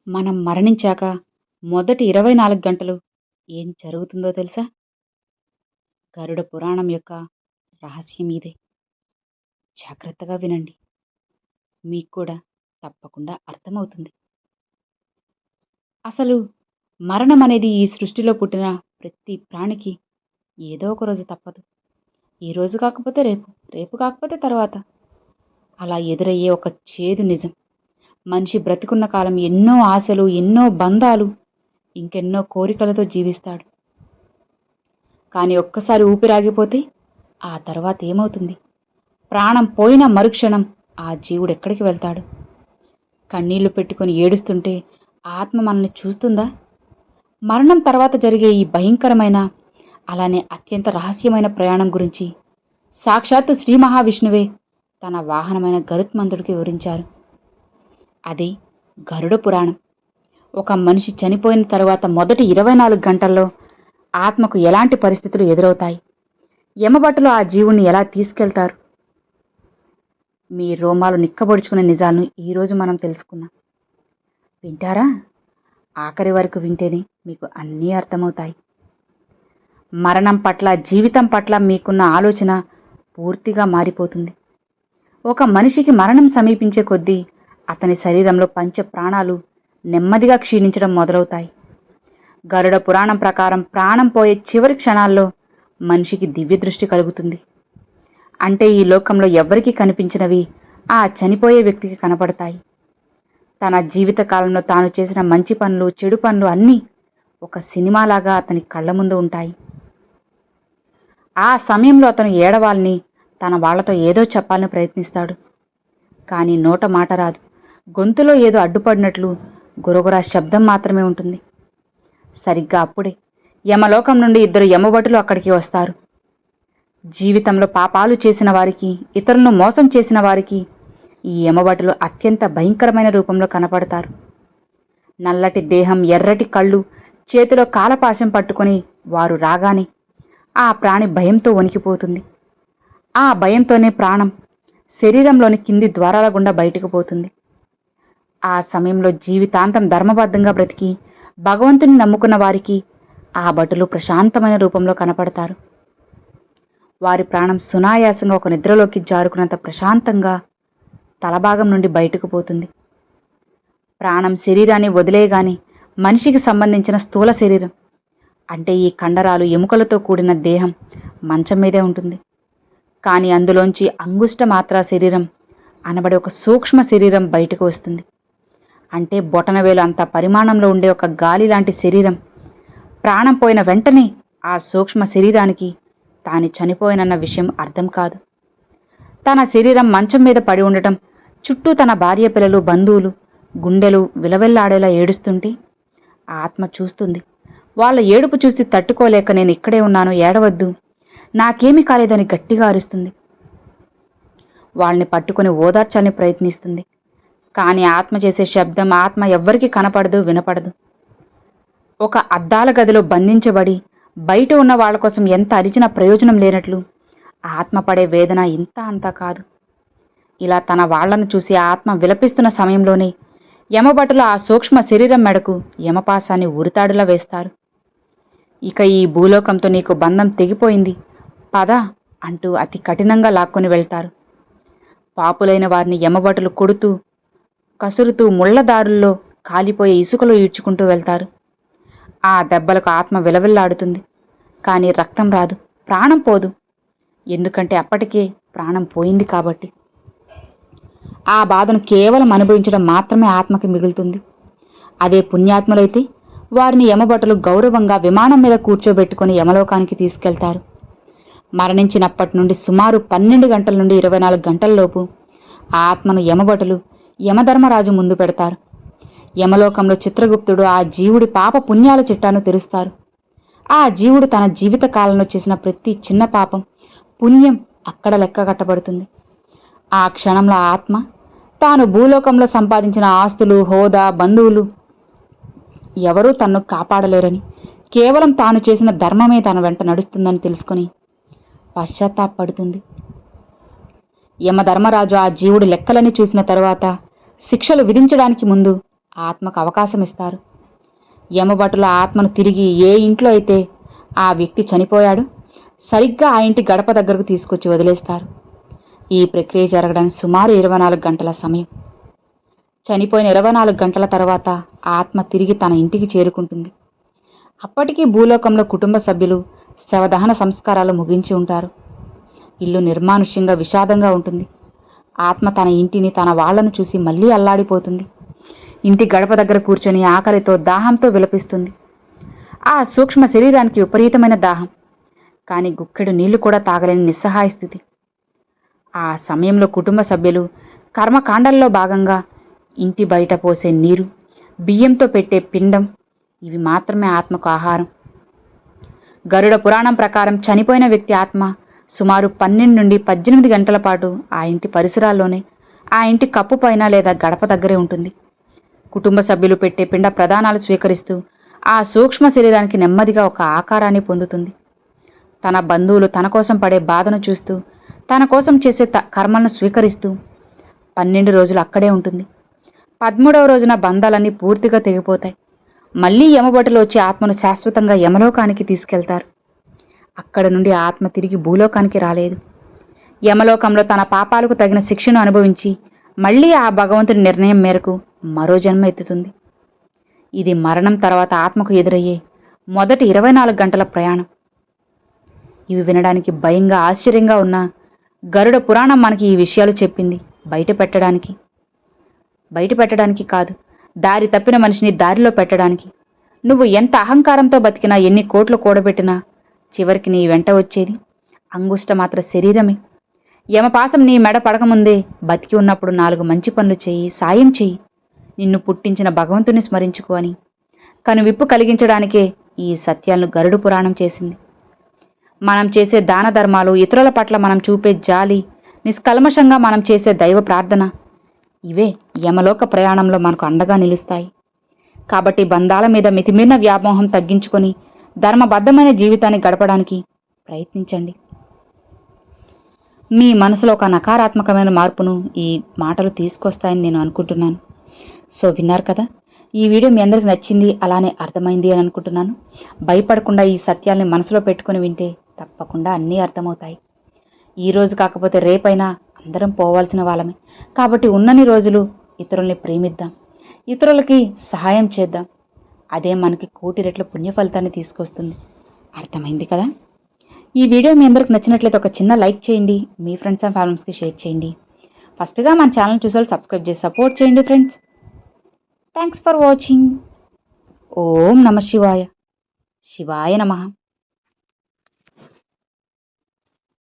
మనం మరణించాక మొదటి 24 గంటలు ఏం జరుగుతుందో తెలుసా? గరుడ పురాణం యొక్క రహస్యం ఇదే. జాగ్రత్తగా వినండి. మీకు కూడా తప్పకుండా అర్థమవుతుంది. అసలు మరణం అనేది ఈ సృష్టిలో పుట్టిన ప్రతి ప్రాణికి ఏదో ఒక రోజు తప్పదు. ఈ రోజు కాకపోతే రేపు, రేపు కాకపోతే తర్వాత. అలా ఎదురయ్యే ఒక చేదు నిజం. మనిషి బ్రతికున్న కాలం ఎన్నో ఆశలు, ఎన్నో బంధాలు, ఇంకెన్నో కోరికలతో జీవిస్తాడు. కానీ ఒక్కసారి ఊపిరాగిపోతే ఆ తర్వాత ఏమవుతుంది? ప్రాణం పోయిన మరుక్షణం ఆ జీవుడు ఎక్కడికి వెళ్తాడు? కన్నీళ్లు పెట్టుకొని ఏడుస్తుంటే ఆత్మ మనల్ని చూస్తుందా? మరణం తర్వాత జరిగే ఈ భయంకరమైన, అలానే అత్యంత రహస్యమైన ప్రయాణం గురించి సాక్షాత్తు శ్రీ మహావిష్ణువే తన వాహనమైన గరుత్మంతుడికి వివరించారు. అదే గరుడ పురాణం. ఒక మనిషి చనిపోయిన తరువాత మొదటి 24 గంటల్లో ఆత్మకు ఎలాంటి పరిస్థితులు ఎదురవుతాయి? యమభటులు ఆ జీవుణ్ణి ఎలా తీసుకెళ్తారు? మీ రోమాలు నిక్కబొడుచుకునే నిజాలను ఈరోజు మనం తెలుసుకుందాం. వింటారా? ఆఖరి వరకు వింటేనే మీకు అన్నీ అర్థమవుతాయి. మరణం పట్ల, జీవితం పట్ల మీకున్న ఆలోచన పూర్తిగా మారిపోతుంది. ఒక మనిషికి మరణం సమీపించే కొద్దీ అతని శరీరంలో పంచ ప్రాణాలు నెమ్మదిగా క్షీణించడం మొదలవుతాయి. గరుడ పురాణం ప్రకారం ప్రాణం పోయే చివరి క్షణాల్లో మనిషికి దివ్య దృష్టి కలుగుతుంది. అంటే ఈ లోకంలో ఎవ్వరికీ కనిపించినవి ఆ చనిపోయే వ్యక్తికి కనపడతాయి. తన జీవిత కాలంలో తాను చేసిన మంచి పనులు, చెడు పనులు అన్నీ ఒక సినిమాలాగా అతని కళ్ళ ముందు ఉంటాయి. ఆ సమయంలో అతను ఏడవాలని, తన వాళ్లతో ఏదో చెప్పాలని ప్రయత్నిస్తాడు. కానీ నోట మాట రాదు. గొంతులో ఏదో అడ్డుపడినట్లు గురగురా శబ్దం మాత్రమే ఉంటుంది. సరిగ్గా అప్పుడే యమలోకం నుండి 2 యమభటులు అక్కడికి వస్తారు. జీవితంలో పాపాలు చేసిన వారికి, ఇతరులను మోసం చేసిన వారికి ఈ యమభటులు అత్యంత భయంకరమైన రూపంలో కనపడతారు. నల్లటి దేహం, ఎర్రటి కళ్ళు, చేతిలో కాలపాశం పట్టుకొని వారు రాగానే ఆ ప్రాణి భయంతో వణికిపోతుంది. ఆ భయంతోనే ప్రాణం శరీరంలోని కింది ద్వారాల గుండా బయటకు పోతుంది. ఆ సమయంలో జీవితాంతం ధర్మబద్ధంగా బ్రతికి భగవంతుని నమ్ముకున్న వారికి ఆ భటులు ప్రశాంతమైన రూపంలో కనపడతారు. వారి ప్రాణం సునాయాసంగా ఒక నిద్రలోకి జారుకున్నంత ప్రశాంతంగా తలభాగం నుండి బయటకు పోతుంది. ప్రాణం శరీరాన్ని వదిలేయగానే మనిషికి సంబంధించిన స్థూల శరీరం, అంటే ఈ కండరాలు, ఎముకలతో కూడిన దేహం మంచం మీదే ఉంటుంది. కానీ అందులోంచి అంగుష్ట మాత్ర శరీరం అనబడే ఒక సూక్ష్మ శరీరం బయటకు వస్తుంది. అంటే బొటనవేలు అంత పరిమాణంలో ఉండే ఒక గాలి లాంటి శరీరం. ప్రాణం పోయిన వెంటనే ఆ సూక్ష్మ శరీరానికి తాను చనిపోయినన్న విషయం అర్థం కాదు. తన శరీరం మంచం మీద పడి ఉండటం, చుట్టూ తన భార్య, పిల్లలు, బంధువులు గుండెలు విలవెల్లాడేలా ఏడుస్తుంటే ఆత్మ చూస్తుంది. వాళ్ళ ఏడుపు చూసి తట్టుకోలేక నేను ఇక్కడే ఉన్నాను, ఏడవద్దు, నాకేమీ కాలేదని గట్టిగా అరుస్తుంది. వాళ్ళని పట్టుకుని ఓదార్చాలని ప్రయత్నిస్తుంది. కానీ ఆత్మ చేసే శబ్దం ఆత్మ ఎవ్వరికీ కనపడదు, వినపడదు. ఒక అద్దాల గదిలో బంధించబడి బయట ఉన్న వాళ్ళ కోసం ఎంత అరిచినా ప్రయోజనం లేనట్లు ఆత్మ పడే వేదన ఇంత అంతా కాదు. ఇలా తన వాళ్లను చూసి ఆత్మ విలపిస్తున్న సమయంలోనే యమభటులు ఆ సూక్ష్మ శరీరం మెడకు యమపాశాన్ని ఉరితాడులా వేస్తారు. ఇక ఈ భూలోకంతో నీకు బంధం తెగిపోయింది, పద అంటూ అతి కఠినంగా లాక్కొని వెళ్తారు. పాపులైన వారిని యమభటులు కొడుతూ, కసురుతూ ముళ్లదారుల్లో కాలిపోయే ఇసుకలో ఈడ్చుకుంటూ వెళ్తారు. ఆ దెబ్బలకు ఆత్మ విలవిల్లాడుతుంది. కానీ రక్తం రాదు, ప్రాణం పోదు. ఎందుకంటే అప్పటికే ప్రాణం పోయింది కాబట్టి. ఆ బాధను కేవలం అనుభవించడం మాత్రమే ఆత్మకి మిగులుతుంది. అదే పుణ్యాత్ములైతే వారిని యమభటులు గౌరవంగా విమానం మీద కూర్చోబెట్టుకుని యమలోకానికి తీసుకెళ్తారు. మరణించినప్పటి నుండి సుమారు 12 గంటల నుండి 24 గంటలలోపు ఆ ఆత్మను యమభటులు యమధర్మరాజు ముందు పెడతారు. యమలోకంలో చిత్రగుప్తుడు ఆ జీవుడి పాప పుణ్యాల చిట్టాను తెరుస్తారు. ఆ జీవుడు తన జీవిత కాలంలో చేసిన ప్రతి చిన్న పాపం, పుణ్యం అక్కడ లెక్క కట్టబడుతుంది. ఆ క్షణంలో ఆత్మ తాను భూలోకంలో సంపాదించిన ఆస్తులు, హోదా, బంధువులు ఎవరూ తన్ను కాపాడలేరని, కేవలం తాను చేసిన ధర్మమే తన వెంట నడుస్తుందని తెలుసుకుని పశ్చాత్తాపడుతుంది. యమధర్మరాజు ఆ జీవుడి లెక్కలని చూసిన తరువాత శిక్షలు విధించడానికి ముందు ఆత్మకు అవకాశం ఇస్తారు. యమభటుల ఆత్మను తిరిగి ఏ ఇంట్లో అయితే ఆ వ్యక్తి చనిపోయాడో సరిగ్గా ఆ ఇంటి గడప దగ్గరకు తీసుకొచ్చి వదిలేస్తారు. ఈ ప్రక్రియ జరగడానికి సుమారు 24 గంటల సమయం. చనిపోయిన 24 గంటల తర్వాత ఆత్మ తిరిగి తన ఇంటికి చేరుకుంటుంది. అప్పటికీ భూలోకంలో కుటుంబ సభ్యులు శవదహన సంస్కారాలు ముగించి ఉంటారు. ఇల్లు నిర్మానుష్యంగా విషాదంగా ఉంటుంది. ఆత్మ తన ఇంటిని, తన వాళ్లను చూసి మళ్లీ అల్లాడిపోతుంది. ఇంటి గడప దగ్గర కూర్చొని ఆకలితో, దాహంతో విలపిస్తుంది. ఆ సూక్ష్మ శరీరానికి విపరీతమైన దాహం, కానీ గుక్కెడు నీళ్లు కూడా తాగలేని నిస్సహాయ స్థితి. ఆ సమయంలో కుటుంబ సభ్యులు కర్మకాండల్లో భాగంగా ఇంటి బయట పోసే నీరు, బియ్యంతో పెట్టే పిండం, ఇవి మాత్రమే ఆత్మకు ఆహారం. గరుడ పురాణం ప్రకారం చనిపోయిన వ్యక్తి ఆత్మ సుమారు 12 నుండి 18 గంటల పాటు ఆ ఇంటి పరిసరాల్లోనే, ఆ ఇంటి కప్పు పైన లేదా గడప దగ్గరే ఉంటుంది. కుటుంబ సభ్యులు పెట్టే పిండ ప్రదానాలు స్వీకరిస్తూ ఆ సూక్ష్మ శరీరానికి నెమ్మదిగా ఒక ఆకారాన్ని పొందుతుంది. తన బంధువులు తన కోసం పడే బాధను చూస్తూ, తన కోసం చేసే కర్మలను స్వీకరిస్తూ 12 రోజులు అక్కడే ఉంటుంది. 13వ రోజున బంధాలన్నీ పూర్తిగా తెగిపోతాయి. మళ్లీ యమభటులు వచ్చి ఆత్మను శాశ్వతంగా యమలోకానికి తీసుకెళ్తారు. అక్కడ నుండి ఆత్మ తిరిగి భూలోకానికి రాలేదు. యమలోకంలో తన పాపాలకు తగిన శిక్షను అనుభవించి మళ్లీ ఆ భగవంతుడి నిర్ణయం మేరకు మరో జన్మ ఎత్తుతుంది. ఇది మరణం తర్వాత ఆత్మకు ఎదురయ్యే మొదటి 24 గంటల ప్రయాణం. ఇవి వినడానికి భయంగా, ఆశ్చర్యంగా ఉన్న గరుడ పురాణం మనకి ఈ విషయాలు చెప్పింది బయట పెట్టడానికి కాదు, దారి తప్పిన మనిషిని దారిలో పెట్టడానికి. నువ్వు ఎంత అహంకారంతో బతికినా, ఎన్ని కోట్లు కూడబెట్టినా చివరికి నీ వెంట వచ్చేది అంగుష్టమాత్ర శరీరమే. యమపాసం నీ మెడ పడకముందే బతికి ఉన్నప్పుడు 4 మంచి పనులు చెయ్యి, సాయం చెయ్యి, నిన్ను పుట్టించిన భగవంతుని స్మరించుకో అని కనువిప్పు కలిగించడానికే ఈ సత్యాలను గరుడు పురాణం చేసింది. మనం చేసే దాన ధర్మాలు, ఇతరుల పట్ల మనం చూపే జాలి, నిష్కల్మషంగా మనం చేసే దైవ ప్రార్థన, ఇవే యమలోక ప్రయాణంలో మనకు అండగా నిలుస్తాయి. కాబట్టి బంధాల మీద మితిమీరిన వ్యామోహం తగ్గించుకొని ధర్మబద్ధమైన జీవితాన్ని గడపడానికి ప్రయత్నించండి. మీ మనసులో ఒక నకారాత్మకమైన మార్పును ఈ మాటలు తీసుకొస్తాయని నేను అనుకుంటున్నాను. సో విన్నారు కదా, ఈ వీడియో మీ అందరికి నచ్చింది, అలానే అర్థమైంది అని అనుకుంటున్నాను. భయపడకుండా ఈ సత్యాల్ని మనసులో పెట్టుకుని వింటే తప్పకుండా అన్నీ అర్థమవుతాయి. ఈరోజు కాకపోతే రేపైనా అందరం పోవాల్సిన వాళ్ళమే. కాబట్టి ఉన్నన్ని రోజులు ఇతరుల్ని ప్రేమిద్దాం, ఇతరులకి సహాయం చేద్దాం. అదే మనకి కోటి రెట్ల పుణ్య ఫలితాన్ని తీసుకొస్తుంది. అర్థమైంది కదా? ఈ వీడియో మీ అందరికి నచ్చినట్లయితే ఒక చిన్న లైక్ చేయండి, మీ ఫ్రెండ్స్ అండ్ ఫ్యామిలీస్కి షేర్ చేయండి. ఫస్ట్గా మన ఛానల్ చూసేవాళ్ళు సబ్స్క్రైబ్ చేసి సపోర్ట్ చేయండి friends. Thanks for watching. Om Namah Shivaya. శివాయ నమః.